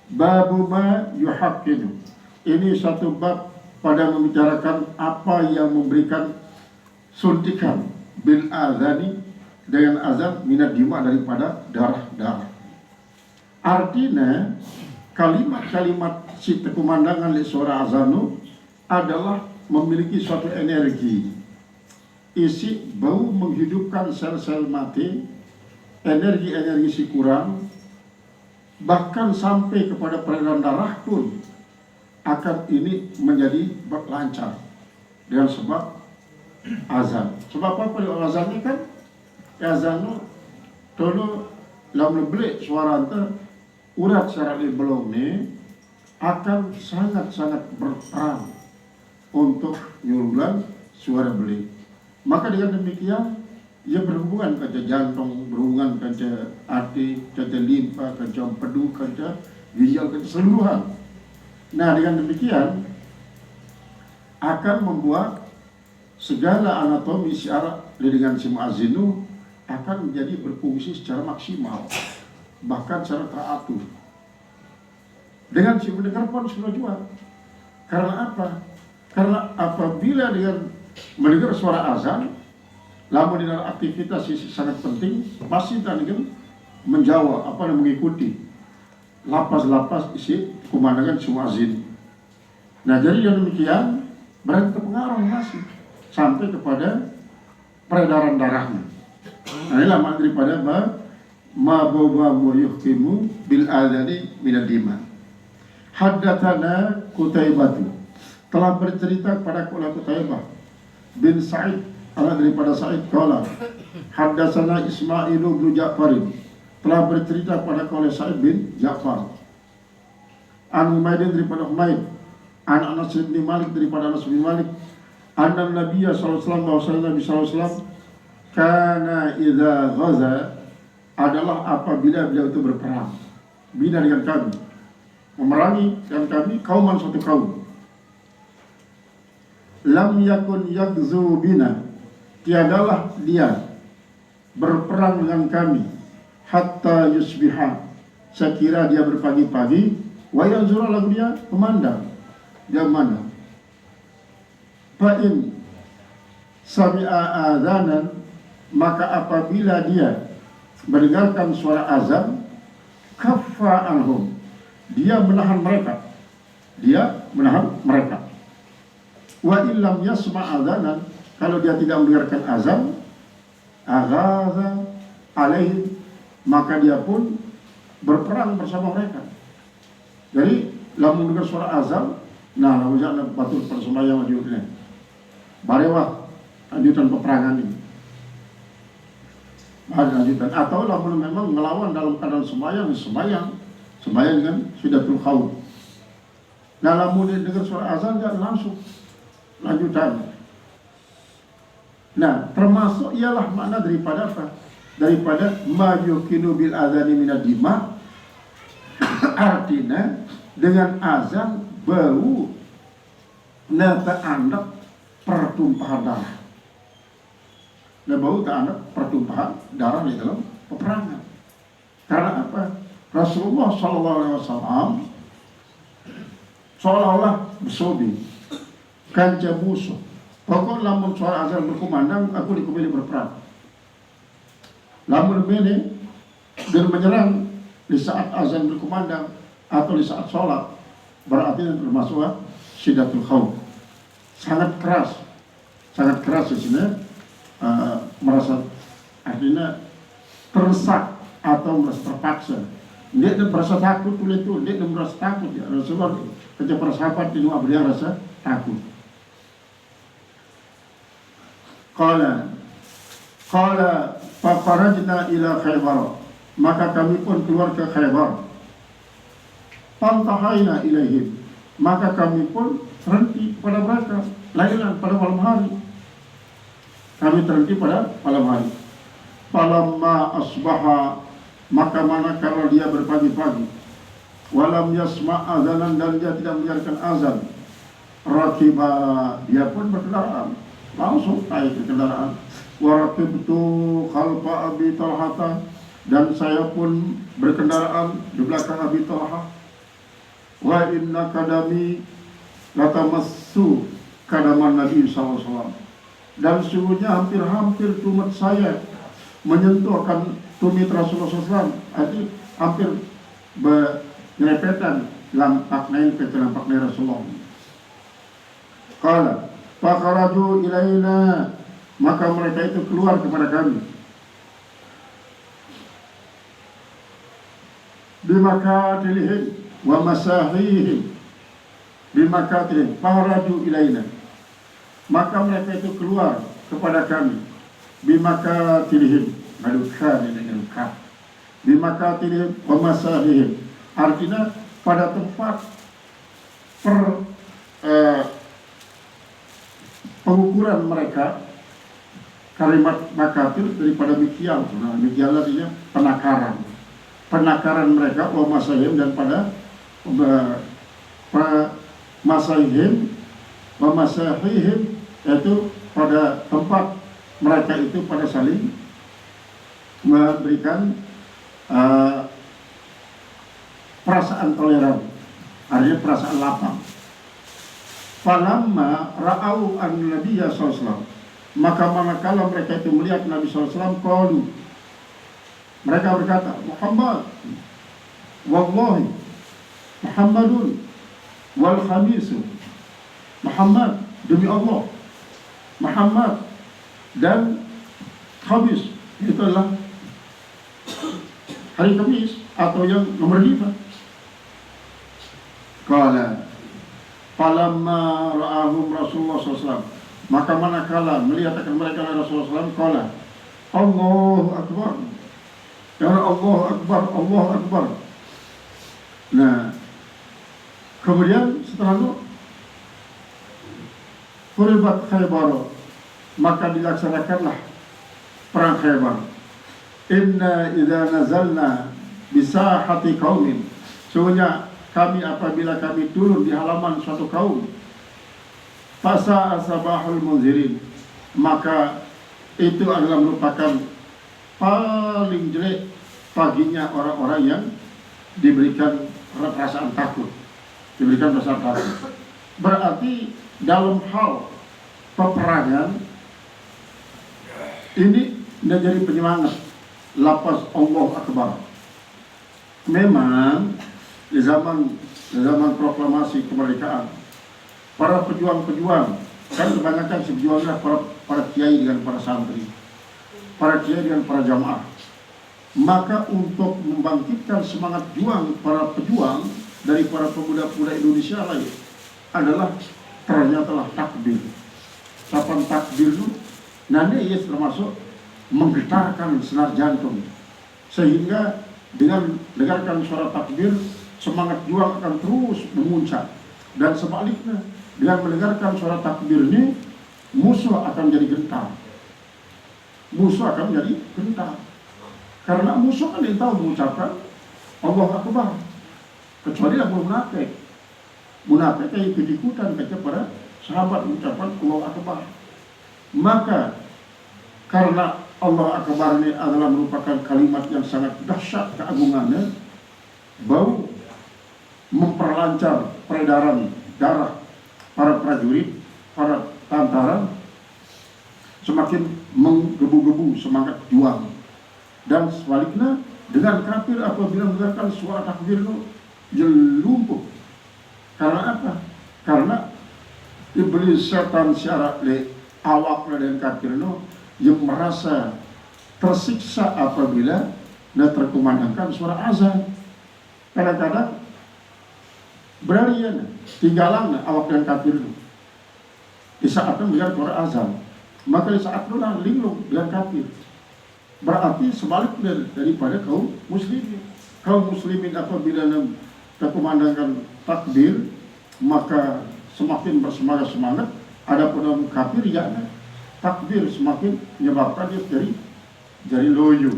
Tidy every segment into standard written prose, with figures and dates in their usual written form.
Babu ma yuhaqqidu. Ini satu bab pada membicarakan apa yang memberikan suntikan bil azani dengan azan minad dima daripada darah-darah. Artinya kalimat-kalimat si pemandangan li suara azanu adalah memiliki suatu energi. Isi bau menghidupkan sel-sel mati, energi-energi si kurang, bahkan sampai kepada peredaran darah pun akan ini menjadi lancar dengan sebab azan. Sebab apa azan ini kan? Azan itu dulu lam lebih suara anta urat secara belum ni akan sangat-sangat berperan untuk nyurulan suara beli. Maka dengan demikian ia berhubungan dengan jantung, berhubungan dengan hati, dengan limpa, dengan empedu, dengan ginjal, dengan keseluruhan. Nah, dengan demikian akan membuat segala anatomi secara dengan si muazzinu akan menjadi berfungsi secara maksimal, bahkan secara teratur. Dengan si mendengar pun sudah juga. Karena apa? Karena apabila dengan mendengar suara azan, lamun dengan aktivitas yang sangat penting, pasti dengan menjawab apa yang mengikuti lapas-lapas isi kumandangan si muazzin. Nah, jadi yang demikian berarti terpengaruh masih sampai kepada peredaran darahnya. Nah, inilah makna daripada ma bawa yuhkimu bil adani minad dima. Haddatsana Qutaibah, telah bercerita kepada Qutaibah bin Sa'id, anak daripada Sa'id, qala haddatsana Ismail bin Ja'far, telah bercerita kepada Sa'id bin Ja'far, an Humaid daripada Humaid, an Anas bin Malik daripada Anas bin Malik, anna Nabi sallallahu alaihi wasallam, Nabi sallallahu alaihi wasallam kana idza ghaza, adalah apabila beliau itu berperang, bina dengan kami, memerangi dengan kami kauman suatu kaum, lam yakun yakzu bina, tiadalah dia berperang dengan kami hatta yusbiha, sekira dia berpagi-pagi, wa yanzura, lalu dia memandang, dia memandang. Fa'in sami'a adzanan, maka apabila dia mendengarkan suara azan, kaffa anhum, dia menahan mereka, wa illam yasma' adzanan, kalau dia tidak mendengarkan azan, aghaza alaihim, maka dia pun berperang bersama mereka. Jadi lamun mendengar suara azan, nah lamun jangan batur persembahyang lanjutnya barewah lanjutan peperangan ini, lanjutan. Atau lamun memang melawan dalam keadaan sembahyang kan sudah terkhauf. Nah lamun dengar suara azan jangan langsung lanjutan. Nah, termasuk ialah makna daripada apa? Daripada ma yukinu bil azani minad dima. Artinya dengan azan bau ta'andak pertumpahan darah. Nah, bau ta'andak pertumpahan darah di dalam peperangan. Karena apa? Rasulullah sallallahu alaihi wasallam seolah-olah bersobi kanca musuh. Pokok lamun suara azan berkumandang, aku dikubili berperang. Lamun ini dan menyerang di saat azan berkumandang atau di saat sholat, berarti itu termasuk syiddatul khauf. Sangat keras di sini, merasa artinya terdesak atau merasa terpaksa. Dia merasa takut itu, dia merasa takut ya. Rasulullah ketika para sahabat itu beliau rasa takut. Qala faqarajna ila Khaybar, maka kami pun keluar ke Khaybar. Pantahaina ilaihim, maka kami pun terhenti pada mereka. Lailan, pada malam hari. Kami terhenti pada malam hari. Falamma asbaha, maka manakala dia berpagi-pagi, walam yasma' azanan, dan dia tidak mendengarkan azan, rakiba, dia pun berkendaraan, langsung naik ke kendaraan. Warakibtu khalfa Abi Talhata, dan saya pun berkendaraan di belakang Abi Talha. wa inna kadami latamassu kadaman Nabi SAW, dan sungguhnya hampir-hampir tumit saya menyentuh akan tumit Rasulullah SAW, arti hampir bernyerempatan lampaknya Rasulullah. Qala fakharaju ilaina, maka mereka itu keluar kepada kami. Bimakatilihim wa masahihim, bimakatilihim fakharaju ilaina, maka mereka itu keluar kepada kami. Bimakatilihim, adukan dengan kaf, bimakatilihim wa masahihim, artinya pada tempat pengukuran mereka. Kalimat makatil daripada mikyal. Nah, mikyal artinya penakaran mereka, wa masahihim, dan pada masahihim wa masahihim, yaitu pada tempat mereka itu pada saling memberikan perasaan toleran, artinya perasaan lapang. Falamma ra'au an-nabiyya sallallahu, maka manakala mereka itu melihat Nabi SAW, qalu, mereka berkata, Muhammad, wallahi Muhammadun wal khamisu, Muhammad demi Allah, Muhammad dan Khamis, itu adalah hari Kamis atau yang nomor 5. Qala falamma ra'ahum Rasulullah SAW, maka manakala melihat akan mereka Rasulullah SAW, qala Allahu Akbar, ya Allahu Akbar, Allahu Akbar. Nah, kemudian setelah itu Furibat Khaybar, maka dilaksanakanlah perang Khaybar. Inna idza nazalna bisahati qaumin, sungguhnya kami apabila kami turun di halaman suatu kaum, fasa sabahul munzirin, maka itu adalah merupakan paling jelek paginya orang-orang yang diberikan perasaan takut, Berarti dalam hal peperangan ini menjadi penyemangat lafaz Allahu Akbar. Memang di zaman proklamasi kemerdekaan, para pejuang-pejuang, kan kebanyakan sejuangnya para kiai dengan para santri, para kiai dengan para jamaah. Maka untuk membangkitkan semangat juang para pejuang dari para pemuda-pemuda Indonesia lain adalah ternyata takbir. Kapan takbir itu, nanti ia termasuk menggetarkan senar jantung, sehingga dengan dengarkan suara takbir, semangat juang akan terus memuncak. Dan sebaliknya, dengan mendengarkan suara takbir ini, musuh akan jadi gentar. Karena musuh kan yang tahu mengucapkan Allahu Akbar, kecuali yang munafik. Munafik yang ikut-ikutan kepada sahabat mengucapkan Allahu Akbar. Maka karena Allahu Akbar ini adalah merupakan kalimat yang sangat dahsyat keagungannya, bau memperlancar peredaran darah para prajurit, para tentara, semakin menggebu-gebu semangat juang. Dan sebaliknya, dengan kafir apabila mendengarkan suara takbir itu, dia lumpuh. Karena apa? Karena iblis setan syarat le awak dan kafir itu yang merasa tersiksa apabila dia terkumandangkan suara azan. Kadang-kadang berarian tinggalan awak dan kafir itu di saat mendengar suara azan, maka di saat itu linglung dengan kafir. Berarti sebaliknya daripada kaum muslimin. Kaum muslimin apabila terkumandangkan takbir, maka semakin bersemangat. Adapun kaum kafir, ya, takbir semakin menyebabkan dia jadi loyo.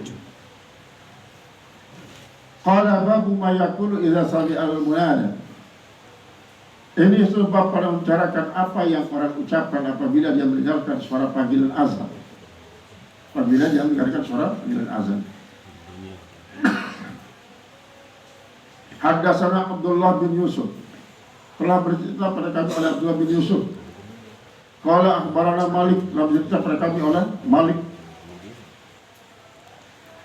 Qala babu ma yaqulu idza sami'al munada. Ini sebab pada membicarakan apa yang orang ucapkan apabila dia mendengarkan suara panggilan azan. Apabila dia mendengarkan suara panggilan azan. Haddatsana Abdullah bin Yusuf, telah bercerita pada kami oleh Abdullah bin Yusuf. Qala akhbarana Malik, telah bercerita pada kami oleh Malik.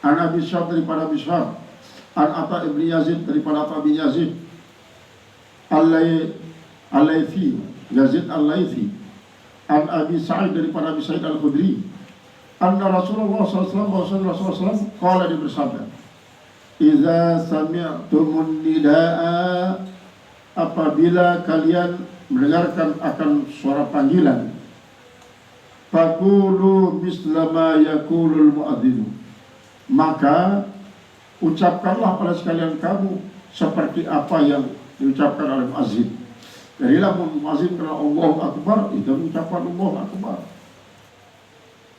An Abi Syab daripada Abi Syab, An Ata ibn Yazid daripada Ata bin Yazid, Al-Laythi, Yazid Al-Laythi, An Abi Sa'id daripada Abi Sa'id Al-Khudri, anna Rasulullah SAW qala, dia bersabda, Iza sami'tumun nida'a, apabila kalian mendengarkan akan suara panggilan, faqulu misla ma yaqulul mu'adzinu, maka ucapkanlah pada sekalian kamu seperti apa yang diucapkan oleh muazzin. Jadi lamun muazzin kata Allahu Akbar, itu ucapan Allahu Akbar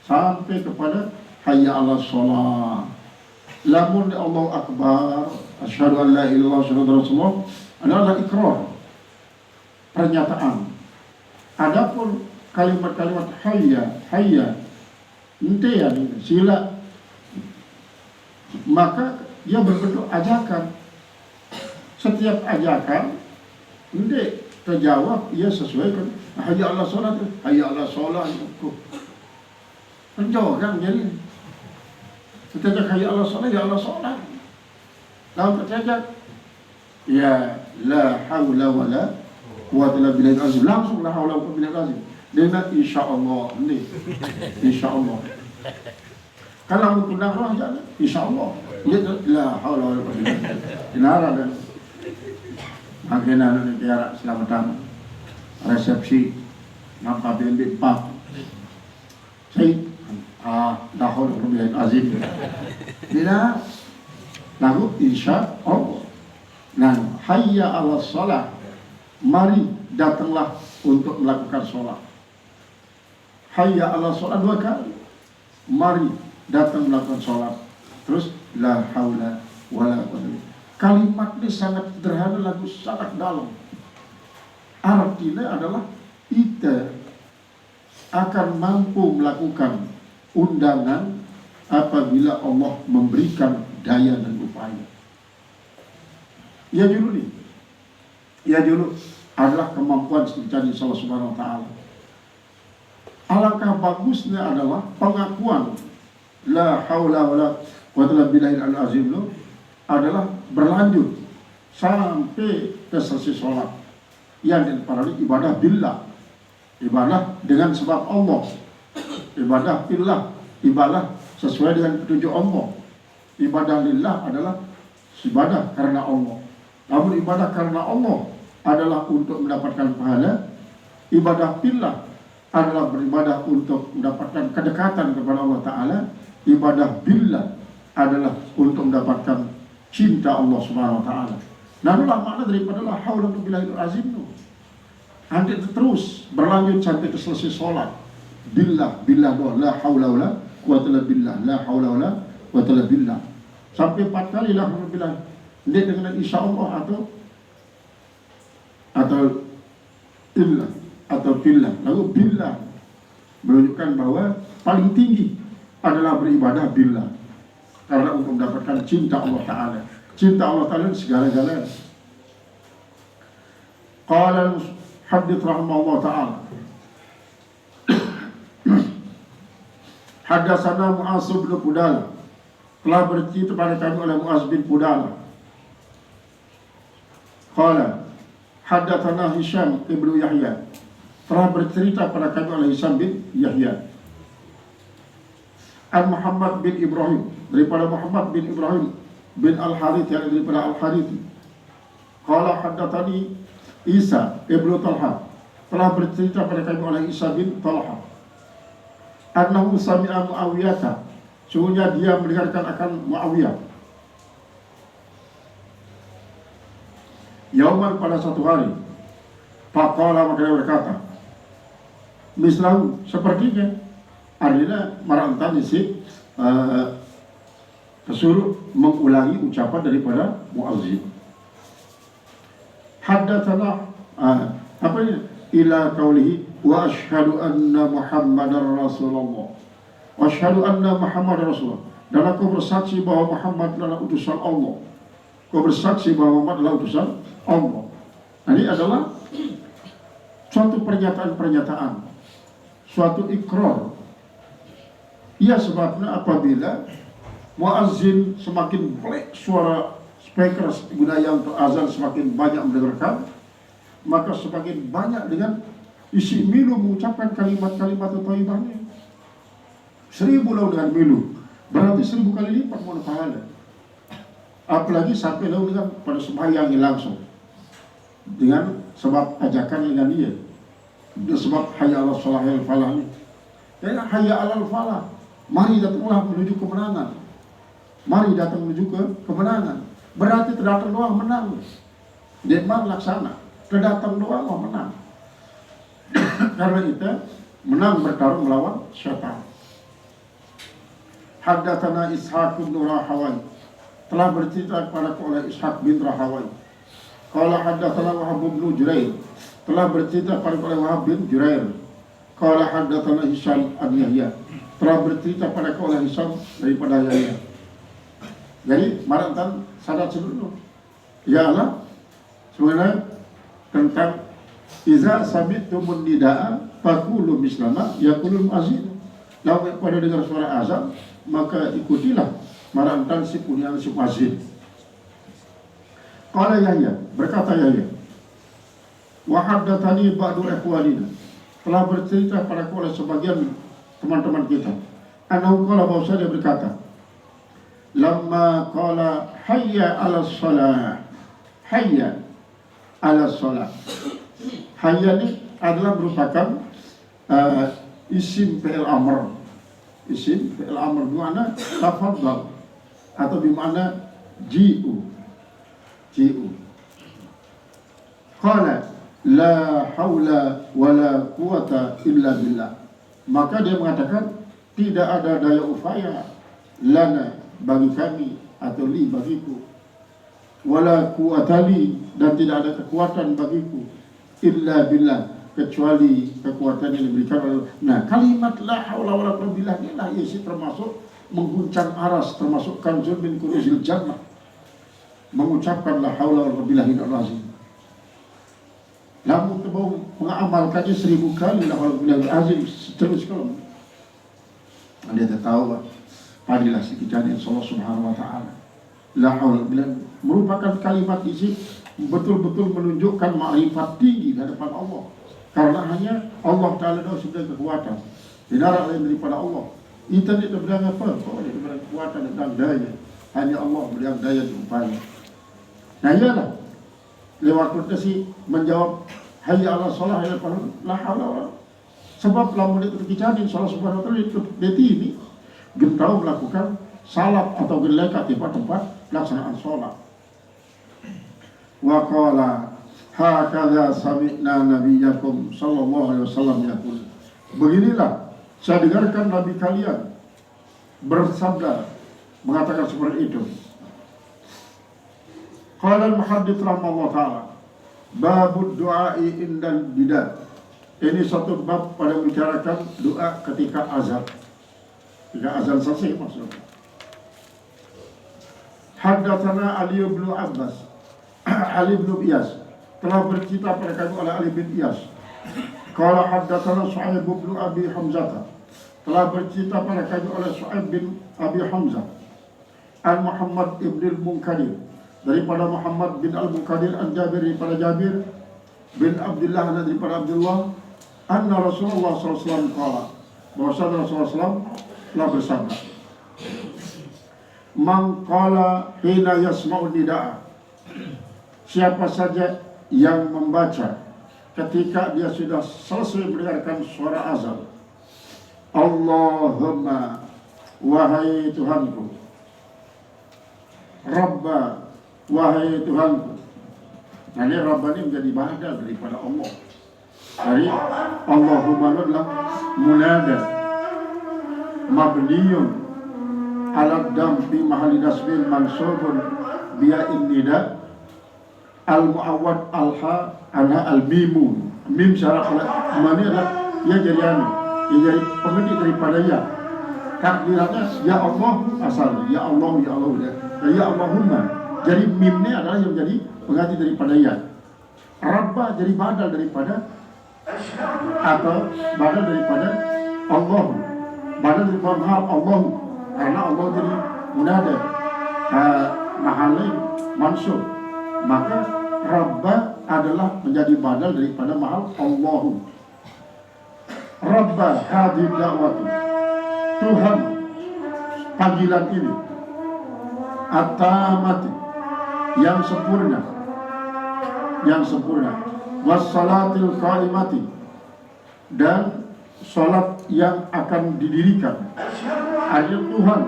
sampai kepada hayya 'alas shalah. Lamun Allahu Akbar, asyhadu an la ilaha illallah, asyhadu anna rasulullah, adalah ikrar, pernyataan. Adapun kalimat-kalimat hayya ente ya sila, maka dia berbentuk ajakan. Setiap ajakan ente terjawab, ia sesuaikan hayya 'alas shalah, hayya 'alas shalah itu. Penjawab kan jadi kita hayya 'alas shalah, ya 'alas shalah. Lalu terjawab ya la haula wala quwwata illa billahil azim, langsung la haula wala quwwata illa billahil azim dengan insyaallah. Ini insyaallah. Kalau mengundang roh aja insyaallah. Dia la haula wala quwwata illa billah. Dinara dan akhirnya nanti tiara selamatan resepsi nampak BNB Pak. Saya la haula wala quwwata illa billah azim. Tidak. Lalu insya Allah. Nah, hayya 'alas shalah, mari datanglah untuk melakukan sholat. Hayya 'alas shalah 2 kali, mari datang melakukan sholat. Terus la haula wala quwwata. Kalimat ini sangat sederhana, lagu sangat dalam. Artinya adalah kita akan mampu melakukan undangan apabila Allah memberikan daya dan upaya. Ya dulu adalah kemampuan dicari Allah Subhanahu wa taala. Alangkah bagusnya adalah pengakuan la haula wala quwwata illa billahil azim adalah berlanjut sampai ke selesai sholat. Yang diparani ibadah billah, ibadah dengan sebab Allah, ibadah billah, ibadah sesuai dengan petunjuk Allah. Ibadah lillah adalah ibadah karena Allah. Namun ibadah karena Allah adalah untuk mendapatkan pahala. Ibadah billah adalah beribadah untuk mendapatkan kedekatan kepada Allah Ta'ala. Ibadah billah adalah untuk mendapatkan cinta Allah Subhanahu Wa Ta'ala. Nah, itulah makna daripada la haula wala quwwata illa azim. Nanti terus berlanjut sampai ke selesai sholat. Billah doa, la haula wala quwwata illa billah, la haula wala quwwata illa billah. Sampai 4 kali la haula billah. Dia dengan insyaallah atau illah atau billah. Lalu billah menunjukkan bahwa paling tinggi adalah beribadah billah, karena untuk mendapatkan cinta Allah Ta'ala. Cinta Allah Ta'ala segala-galanya. Qala hadits rahimahullah ta'ala, haddatsana Mu'az bin Fudalah, telah bercerita pada kami oleh Mu'az bin Fudalah. Qala haddatsana Hisham ibnu Yahya, telah bercerita pada kami oleh Hisham bin Yahya. An Muhammad bin Ibrahim, daripada Muhammad bin Ibrahim bin Al-Harith, yang daripada Al-Harith. Qala haddatsani Isa ibnu Talha, telah bercerita pada kami oleh Isa bin Talha. Annahu sami'a Muawiyah, sungguhnya dia mendengarkan akan Muawiyah. Yauman, pada satu hari. Faqala, maka dia berkata, mislahu, sepertinya. Artinya marantani si kesuruh mengulangi ucapan daripada muazzin. Haddatsana apa ini? Ila qaulihi wa asyhadu anna Muhammadar Rasulullah. Wa asyhadu anna Muhammadar Rasulullah. Dan aku bersaksi bahwa Muhammad adalah utusan Allah. Kau bersaksi bahwa Muhammad adalah utusan Allah. Ini adalah suatu pernyataan, suatu ikrar. Ia sebabnya apabila muazzin semakin pelik suara speaker budaya untuk azan semakin banyak mendengarkan, maka semakin banyak dengan isi milu mengucapkan kalimat-kalimat thayyibahnya. 1000 lau dengan milu, berarti 1000 kali lipat mohon pahala. Apalagi sampai lau dengan pada sembahyang langsung, dengan sebab ajakan dengan dia, sebab hayya 'alal shalah hayya 'alal falah ini. Ya, hayya 'alal falah, mari datanglah menuju kemenangan. Mari datang menuju ke kemenangan. Berarti terdatang doang menang. Demam laksana, terdatang doang menang. Karena itu menang bertarung melawan syaitan. Haddatsana Ishaq bin Rahawai, telah bercerita kepadaku oleh Ishaq bin Rahawai. Qala haddatsana Wahab bin Jurair, telah bercerita kepadaku oleh Wahab bin Jurair. Qala haddatsana Hisham bin Yahya, telah bercerita kepadaku oleh Hisham daripada Yahya. Jadi marantan sadat dulu. Ya Allah, sebenarnya tentang iza sami'tumun nida'a faqulu mislama yaqulul muazzin. Lalu pada dengar suara azan, maka ikutilah marantan si punya si muazzin. Qala Yahya, berkata Yahya, wa haddatsani ba'du ikhwanina, telah bercerita padaku oleh sebagian teman-teman kita. Anahu qala, bahwa dia berkata, lamma qala hayya 'alas shalah, hayya 'alas shalah. Hayya ini adalah merupakan isim fi'il amr. Isim fi'il amr bermakna tafadhal atau bermakna ji'u. Qala la haula wala quwata illa billah. Maka dia mengatakan tidak ada daya upaya lana bagi kami atau li bagiku, wala quwatali, dan tidak ada kekuatan bagiku, illa billah, kecuali kekuatan yang diberikan oleh. Nah, kalimat la haula wala quwwata billah inilah isi termasuk mengguncang aras, termasuk kanzun min kunuzil jannah. Mengucapkan la haula wala quwwata billahil azim. Namun kau mengamalkannya 1000 kali la haula billahil azim terus kalau dia tahu padilah si kejadian Allah Subhanahu wa taala. La haula billah merupakan kalimat isi betul-betul menunjukkan makrifat tinggi di hadapan Allah. Karena hanya Allah taala dah sudah kekuatan. Tidak ada lain daripada Allah. Kita tidak berdaya apa? Kau tidak berdaya kekuatan dan daya. Hanya Allah berdaya daya diupaya. Nah iyalah lewat kursi menjawab hayya 'alas shalah hayya 'alal falah, la haula wala. Sebab lamun itu kejadian Allah Subhanahu wa taala itu ini gentau melakukan salat atau gelekat di tempat pelaksanaan sholat. Wa qala hakadha sami'na nabiyyakum sallallahu alaihi wasallam yaqul. Beginilah saya dengarkan nabi kalian bersabda mengatakan seperti itu. Qala al-muhaddits rahimahullah taala, babud du'ai indal bidah. Ini satu bab pada membicarakan doa ketika azan. Ketika azan selesai maksudnya. Haddatsana Ali bin Abbas, Ali bin Iyas, telah bercerita pada kami oleh Ali bin Iyas. Qala haddatsana Shu'aib bin Abi Hamzah, telah bercerita pada kami oleh Shu'aib bin Abi Hamzah. An Muhammad ibn al-Munkadir, daripada Muhammad bin al-Munkadir, an Jabir, daripada Jabir bin Abdullah, daripada Abdullah, anna Rasulullah SAW qala, bahwasanya Rasulullah SAW telah bersabda, man qala hina yasma'u nida'a, siapa saja yang membaca ketika dia sudah selesai mendengarkan suara azan, Allahumma, wahai Tuhanku, Rabba, wahai Tuhanku. Nah ini Rabba ini menjadi badal daripada Allah. Dari Allahumma adalah munada mabniyun ala dam fi mahalli nasbin mansubun biya'in nida al-mu'awwad al-ha anha al-mimun. Mim syarat oleh mana adalah ya jadi anu, ya jadi pengedik daripada ya. Takdirannya ya Allah asalnya, ya Allah ya Allah, ya Allahumma. Jadi mimnya adalah yang menjadi pengganti daripada ya. Rabba jadi badal daripada atau badal daripada Allah. Badal daripada mahal Allah. Karena Allah jadi munada. Mahalnya mansub. Maka Rabba adalah menjadi badal daripada mahal Allahu. Rabba hadhihi da'wati, Tuhan panggilan ini, at-tamati, yang sempurna, wassalatil qaimati, dan salat yang akan didirikan. Ada Tuhan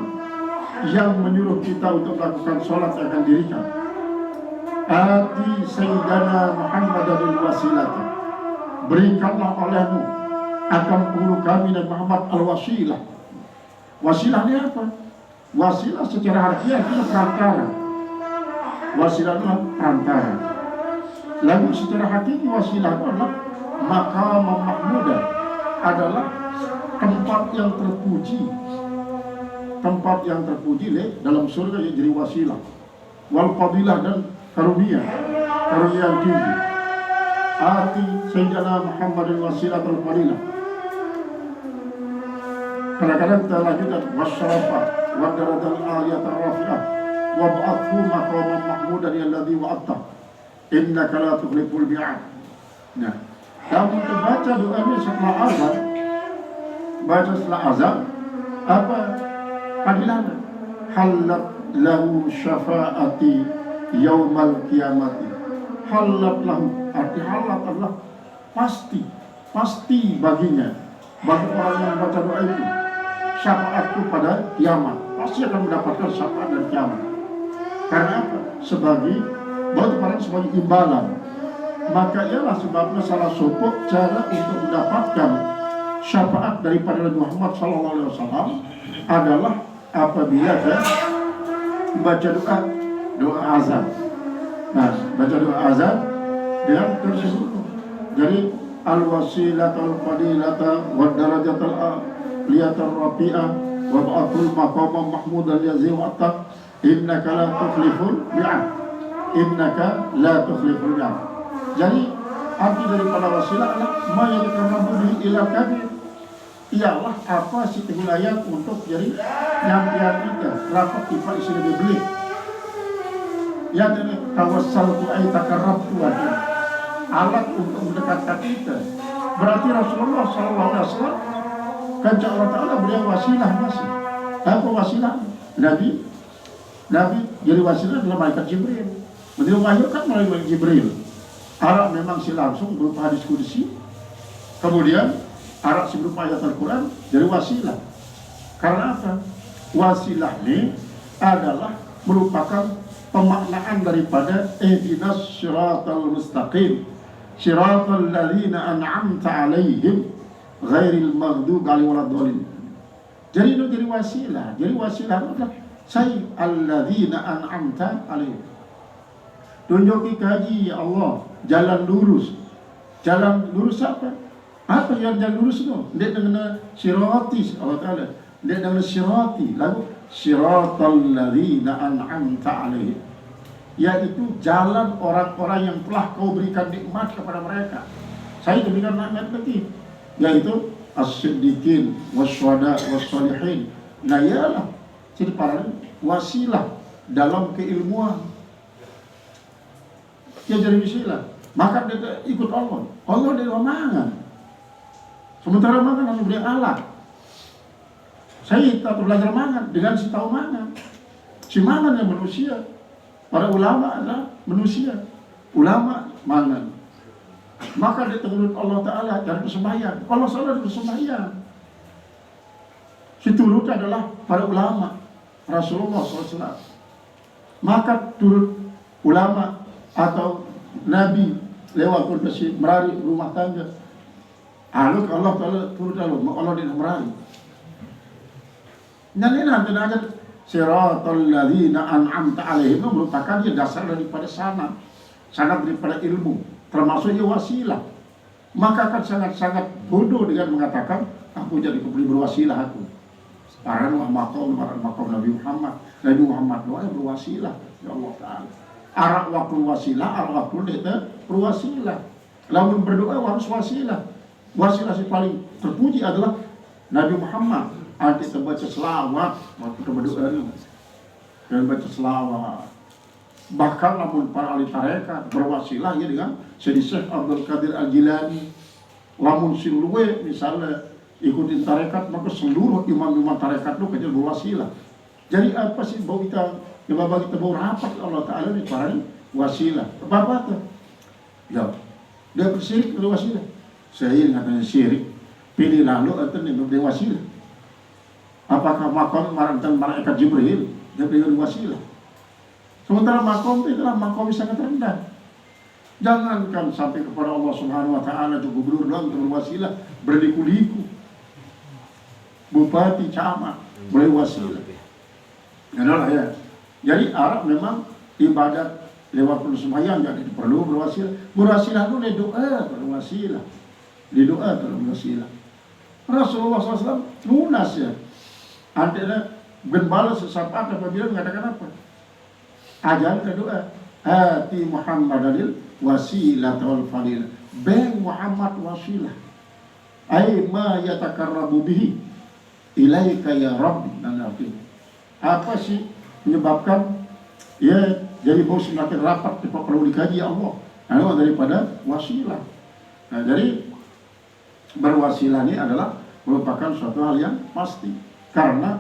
yang menyuruh kita untuk melakukan salat yang akan didirikan. Ati Sayyidana Muhammadul wasilata, berikanlah olehmu akan guru kami dan Muhammad al-wasilah. Wasilah ini apa? Wasilah secara harfiah itu perantara. Wasilah adalah perantara. Lalu secara hakiki wasilah adalah maqam mahmudah, adalah tempat yang terpuji. Tempat yang terpuji dalam surga yang jadi wasilah. Wal fadilah, dan karunia yang tinggi. Ati Sayyidina Muhammadul wasilatul fadilah. Kadang-kadang kita lanjutkan wasyarafah wa darajal aliyatul rafi'ah wa ba'athu maqaman mahmudan alladhi wa'atta innaka la tukhliful mi'ad. Nah, kalau kita baca doa ini setelah azan, apa panggilannya? Halat lahu syafa'ati yaumal qiyamati. Halat lahu, arti halat adalah pasti baginya, bagi orang yang baca doa itu, syafaatku pada kiamat, pasti akan mendapatkan syafaat dari kiamat. Karena apa? Sebagai imbalan. Maka ialah sebabnya salah satu cara untuk mendapatkan syafaat daripada Nabi Muhammad SAW adalah apabila baca doa azan. Nah, baca doa azan dengan tersebut. Jadi al-wasilatul fadilata wa darajatul liyatul rafi'ah wa ba'atul maqamam mahmudan yazi wa'atak innaka la tukhliful mi'ad. Innaka la tukhliful mi'ad. Jadi arti daripada wasilah adalah ma yataqarrabu bihi ila kabir. Ialah apa sih wilayah untuk jadi nyampian kita rapat kita isi lebih beli. Ya, jadi tawassaltu ay takarrabtu wajib, alat untuk mendekatkan kita. Berarti Rasulullah SAW kan Allah Ta'ala beliau wasilah masih. Apa wasilah? Nabi jadi wasilah adalah malaikat Jibril. Beliau wahyukan melalui Jibril. Arab memang si langsung berupa hadis qudsi. Kemudian Arab si berupa ayat Al-Quran jadi wasilah. Karena apa? Wasilah ini adalah merupakan pemaknaan daripada ihdinas siratal mustaqim siratal ladzina an'amta 'alaihim ghairil maghdubi 'alaihim waladdallin. Jadi itu jadi wasilah. Jadi wasilah adalah say alladzina an'amta 'alaihim. Tunjuki kaji ya Allah jalan lurus. Jalan lurus apa? Apa yang jalan lurus itu? Dia dengan sirati Allah Ta'ala. Dia dengan sirati. Lalu siratal ladzina an'amta 'alaihim, yaitu jalan orang-orang yang telah kau berikan nikmat kepada mereka. Saya berikan nikmat lagi, yaitu as-siddiqin wasyuhada wassalihin. Nah, ialah jadi para wasilah dalam keilmuan. Dia jadi wasilah, maka dia ikut Allah. Allah dia mangan. Sementara mangan harus beli alat. Saya tak belajar mangan dengan si tahu mangan. Si mangan yang manusia. Para ulama adalah manusia. Ulama mangan. Maka dia turut Allah Ta'ala dari persembahyaan. Allah SWT persembahyaan. Si turut adalah para ulama. Rasulullah SAW. Maka turut ulama atau Nabi lewat kursi merari rumah tangga. Lalu Allah Ta'ala turut Allah tidak merari. Dan ini nanti ada siratal ladzina an'amta 'alaihim merupakan dia dasar daripada sanad daripada ilmu, termasuk wasilah. Maka akan sangat-sangat bodoh dengan mengatakan aku jadi kebeli berwasilah aku. Para maqam Nabi Muhammad doa berwasilah. ya Allah Ta'ala. Arak waktu wasilah, arak waktu itu berwasilah. Lamun berdoa harus wasilah. Wasilah si paling terpuji adalah Nabi Muhammad. Nanti kita baca selawat waktu kita berdoa ini. Dan baca selawat. Bahkan lamun para ahli tarekat berwasilah ya dengan Syekh Abdul Qadir Al-Jilani. Lamun si luwe misalnya ikutin tarekat, maka seluruh imam-imam tarekat itu kecil berwasilah. Jadi apa sih bau kita, ya kita bau rapat Allah Ta'ala ini para wasilah. Apa tuh? Ya, dia bersyirik oleh wasilah. Saya katanya syirik. Pilih lalu atau dia wasilah. Apakah makom marantan malaikat Jibril? Dia pilih wasilah. Sementara makom itu adalah makom yang sangat rendah. Jangankan sampai kepada Allah Subhanahu Wa Ta'ala juga gubernur doang untuk berwasilah, berliku-liku. Bupati, camat, boleh wasilah. Adalah ya. Jadi Arab memang ibadat lewat sembahyang jadi perlu berwasilah. Berwasilah itu di doa berwasilah. Di doa berwasilah. Rasulullah SAW lunas ya. Antara gembala sesaat apabila mengatakan apa? Ajar ke doa. Hati Muhammadil wasilah wal fadilah. Beng Muhammad wasilah. Ai ma yatakarrabu bihi ilaika ya Rabbi. Dan artinya apa sih menyebabkan ya jadi bau semakin rapat cepat perlu dikaji ya Allah. Nah, daripada wasilah. Nah, jadi berwasilah ini adalah merupakan suatu hal yang pasti. Karena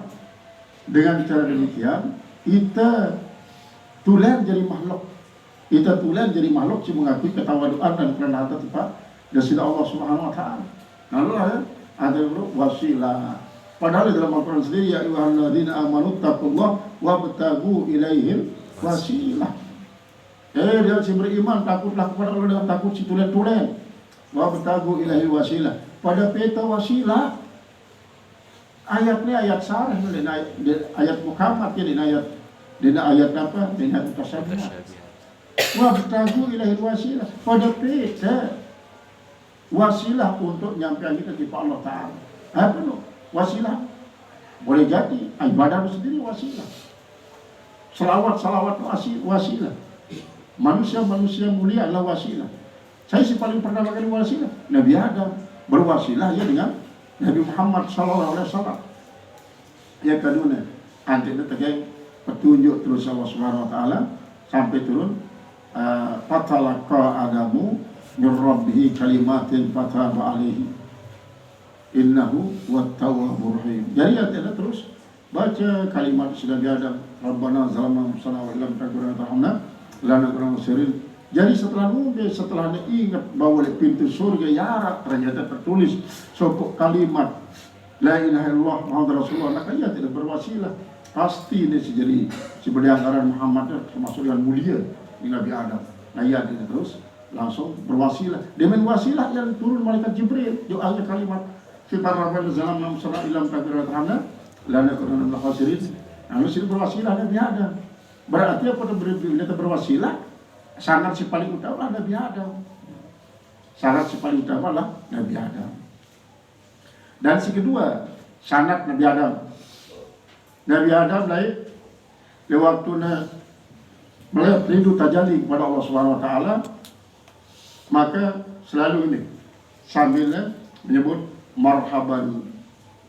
dengan cara demikian kita tulen jadi makhluk. Kita tulen jadi makhluk yang mengakui ketawaduan dan kerendahan hati dari Allah Subhanahu Wa Ta'ala. Lalu ada wasilah. Padahal dalam Al-Quran sendiri ya ayyuhalladzina amanu taqullaha wabtagu ilaihil wasilah. Dia si beriman takutlah kepada Allah dengan takut si tulen-tulen. Wabtagu ilaihil wasilah. Pada peta wasilah ayatnya ayat sarah ayat Muhammad ya ayat apa? Ayat tasabbih. Wabtagu ilaihil wasilah. Pada peta wasilah untuk nyampean kita di Allah Ta'ala. Apa itu? Wasilah boleh jadi ibadah sendiri wasilah. Salawat wasilah. Manusia mulia adalah wasilah. Saya sih paling pertama kali wasilah Nabi Adam, berwasilah ya dengan Nabi Muhammad SAW. Ya kedua antara tegak petunjuk terus Allah Subhanahu Wa Ta'ala sampai turun fatalaqa Adamu min rabbihi kalimatin fataba alaihi innahu wat-tawwabur rahim. Jadi artinya terus baca kalimat sudah Adam, Rabbana zalamna anfusana wa illam taghfir lana lanakunanna minasyirin. Jadi setelah ingat bahwa pintu surga ya ternyata tertulis sopok kalimat la ilaha illallah Muhammadur Rasulullah, maka ia tidak berwasilah. Pasti ini jadi sebagai anggaran Muhammad termasuk yang mulia di Nabi Adam. Nah ia tidak terus langsung berwasilah. Dengan wasilah yang turun malaikat Jibril, doanya kalimat kita rabbana zalamna anfusana illam taghfir lana lanakunanna minal khasirin. Lalu sini berwasilah Nabi Adam. Berarti apa itu berwasilah? Sangat si paling utama Nabi Adam. Sangat si paling utama lah Nabi Adam. Dan si kedua, sanad Nabi Adam. Nabi Adam lain waktu beliau rindu tajalli kepada Allah Subhanahu Wa Ta'ala, maka selalu ini sambil menyebut marhaban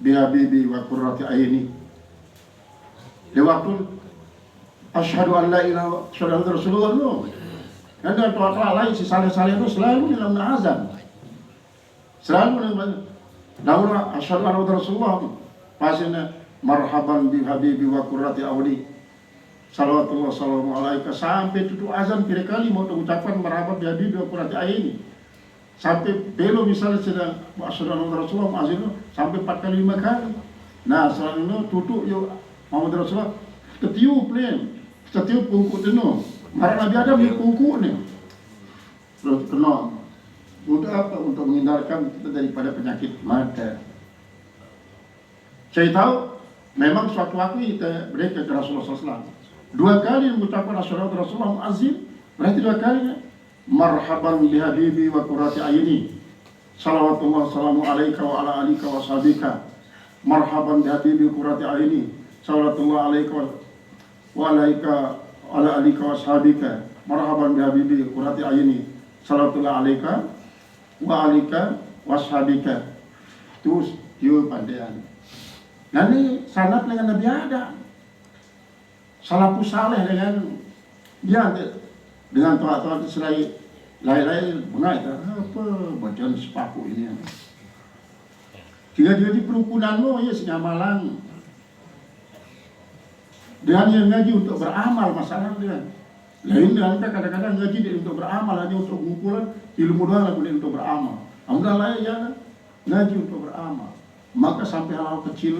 bihabibi wa qurrati aini. Di waktu asyhadu an la ilaha illallah Rasulullah no. Dan doa-doa lain si saleh-saleh itu selalu dalam azan. Selalu namun asyhadu anna Rasulullah pasina marhaban bihabibi wa qurrati aini. Salawatullah salamu alaika sampai tutup azan kira kali mau ucapan marhaban bihabibi wa qurrati aini. Sampai belum misalnya sedang asyhadu anna Rasulullah azan sampai 4 kali 5 kali. Nah, setelah itu tutup yo Muhammad Rasulullah ketiup pungkuk tenu. Marah Nabi Adam di pungkuk ni. Terus kena. Untuk apa? Untuk menghindarkan kita daripada penyakit mata. Saya tahu memang suatu waktu kita mereka ke Rasulullah SAW 2 kali mengucapkan asyhadu anna Rasulullah azim. Berarti 2 kali ya. Marhaban bihabibi wa qurrati aini. Salawatullah salamu alaika wa ala alika wa sahabika. Marhaban bihabibi qurrati aini. Salawatullah alaika wa alaika ala alika wa ashabika marhaban bi habibi qurrati ayni salatullah alaika wa alika wa ashabika. Terus dia pandean. Nah ini sanad dengan Nabi Adam. Salafus saleh dengan dengan toa-toa Israel lain-lain mengaita apa bacaan sepaku ini. Jika dia di perukunan lo ya senyamalan. Dengan yang ngaji untuk beramal masalah dia. Lain dengan kadang-kadang ngaji dia untuk beramal hanya untuk kumpulan ilmu doang lagu dia untuk beramal. Alhamdulillah ya ngaji untuk beramal. Maka sampai hal-hal kecil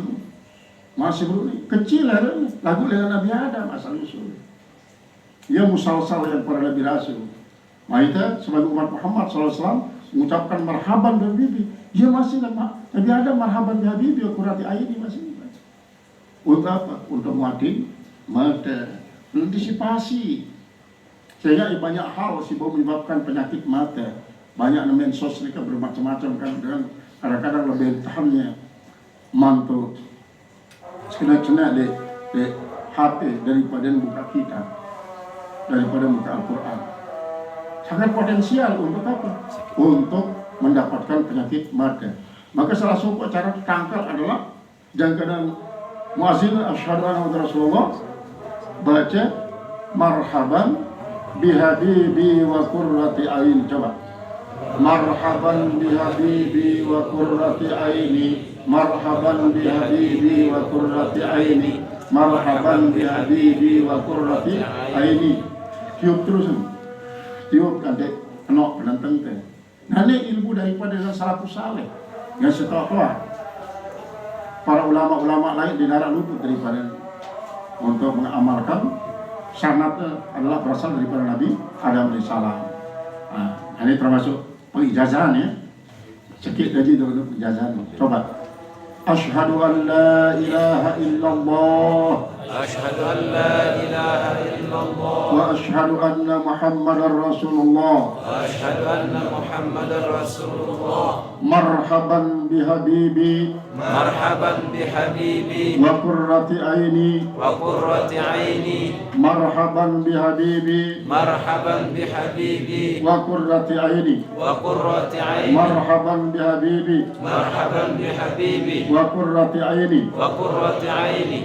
masih berani kecil lagu dengan Nabi Adam asal usul. Ia musalsal yang para Nabi Rasul. Maita sebagai umat Muhammad SAW mengucapkan marhaban dan bibi. Dia masih Nabi Adam marhaban bi habibi qurrati aini masih. Untuk apa? Untuk muatin mata, antisipasi. Sehingga banyak hal sibuk menyebabkan penyakit mata. Banyak mensos mereka bermacam-macam kan dengan kadang-kadang lebih tahannya mantul kena di HP daripada buka kitab, daripada buka Al-Quran. Sangat potensial untuk apa? Untuk mendapatkan penyakit mata. Maka salah satu cara tangkal adalah jangan muazzin asyhadu anna Muhammadar Rasulullah baca marhaban bihabibi wa qurrati ain. Coba marhaban bihabibi wa qurrati aini, marhaban bihabibi wa qurrati aini, marhaban bihabibi wa qurrati aini. Tiup terus, tiup nanti kena penantang teh. Nah ini ilmu daripada salafus saleh yang setawa para ulama-ulama lain di darat luput daripada untuk mengamalkan sanadnya adalah berasal daripada Nabi Adam alaihissalam. Nah, ini termasuk pengijazahan ya. Sedikit tadi untuk pengijazahan. Coba. Asyhadu an la ilaha illallah. Asyhadu an la ilaha illallah. Wa asyhadu anna Muhammadar Rasulullah. Wa asyhadu anna Muhammadar Rasulullah. Marhaban bihabibi. Marhaban bihabibi. Wa qurrati aini. Wa qurrati aini. Marhaban bihabibi. Marhaban bihabibi. Wa qurrati aini. Wa qurrati aini. Marhaban bihabibi. Marhaban bihabibi. Wa qurrati aini. Wa qurrati aini.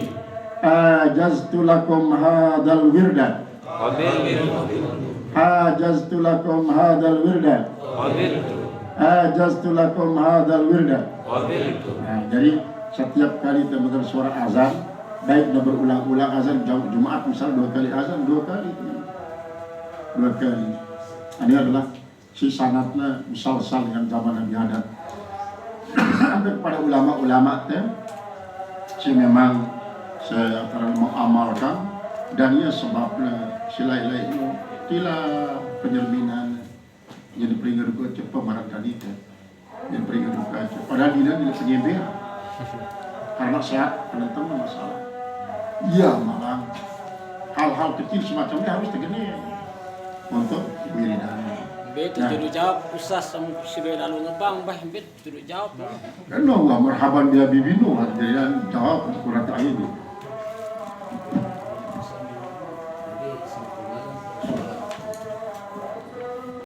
Ajaztu lakum hadzal wirda. Ajaztu lakum hadzal wirda. Ajaztu lakum hadzal wirda. Nah, jadi setiap kali terdengar suara azan, baik dah berulang-ulang azan Jumat misal 2 kali azan, 2 kali. 2 kali. Ini adalah si sanadnya musalsal dengan zaman Nabi Adam. Ada kepada ulama-ulama si memang saya akan mengamalkan dan ia sebabnya silai-lai itu tidak penyelminan jadi peringkat ke pemarang tadi jadi peringkat ke padahal dia tidak penyembah karena sehat penentang masalah ia malah hal-hal kecil semacamnya harus tegene untuk wiridan. Bet judul jawab ustaz sama si lalu ngebang bah bet judul jawab. Kan no marhaban dia bibinu jadi jawab kurang ini.